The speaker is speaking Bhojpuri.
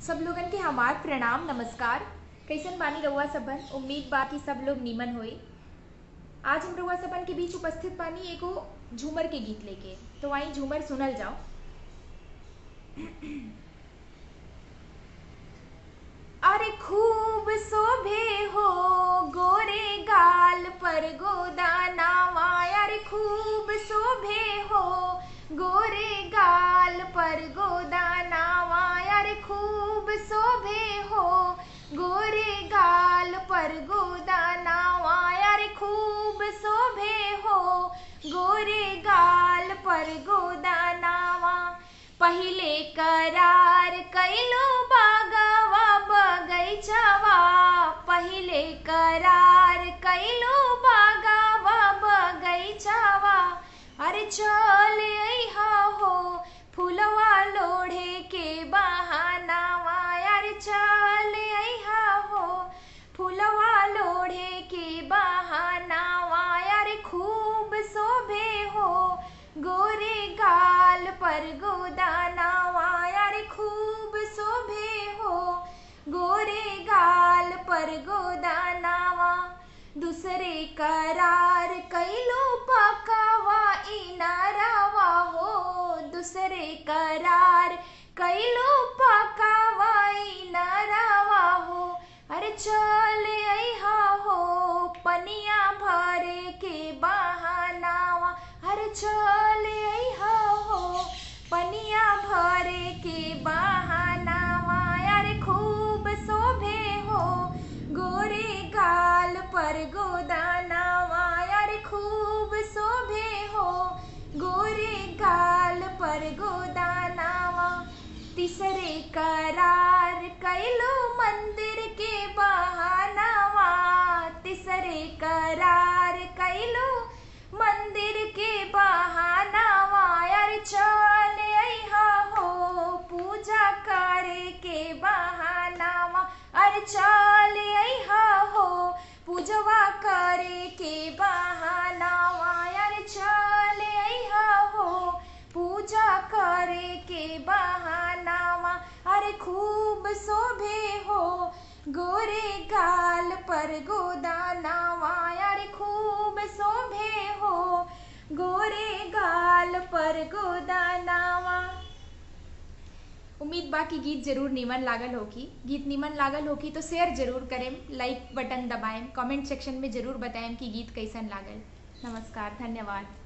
सब लोगन के हमार प्रणाम नमस्कार। कैसन बानी रउआ सबन? उम्मीद बा कि सब लोग नीमन होई। आज हम रउआ सबन के बीच उपस्थित बानी एगो झूमर के गीत लेके। तो आई झूमर सुनल जाओ। अरे खूब शोभे हो गोरे गाल पर गोदानावा, अरे खूब शोभे हो गोरे गाल पर गोदानावा, अरे खूब शोभे हो गोरे गाल पर गोदानावा, अरे खूब शोभे हो गोरे गाल पर गोदानावा। पहिले करार कैलो बागवा बगैचवा, पहिले करार कैलो बागवा बगैचवा, अरे चल अइहा हो फुलवा लोढ़े के बहानावा, अरे चल अइहा हो फुलवा लोढ़े के बहानावा, अरे खूब शोभे हो गोरे गाल पर गोदानावा, अरे खूब शोभे हो गोरे गाल पर गोदानावा। दूसरे करार कैलो पकावा इनारावा हो, दूसरे करार कैलो पकावा इनारावा हो, अरे चल अइहा हो पनिया भरे के बहानावा, अरे चल अइहा हो पनिया भरे के बहानावा, अरे खूब शोभे हो गोरे गाल पर गोदानावा, अरे खूब शोभे हो गोरे गाल पर गोदानावा। तीसरे करार कैलो मंदिर के बहानावा, तीसरे करार कैलो मंदिर के बहानावा, अरे चल अइहा हो पूजा करे के बहानावा, अरे चल अइहा हो पूजवा करे के बहानावा, अरे चल अइहा हो पूजा करे के बहानावा। अरे खूब शोभे हो गोरे गाल पर गोदानावा, अरे खूब शोभे हो गोरे गाल पर गोदानावा। उम्मीद बा कि गीत जरूर नीमन लागल होगी। गीत नीमन लागल होगी तो शेयर जरूर करें, लाइक बटन दबाएं, कमेंट सेक्शन में जरूर बताएं कि गीत कैसन लागल। नमस्कार, धन्यवाद।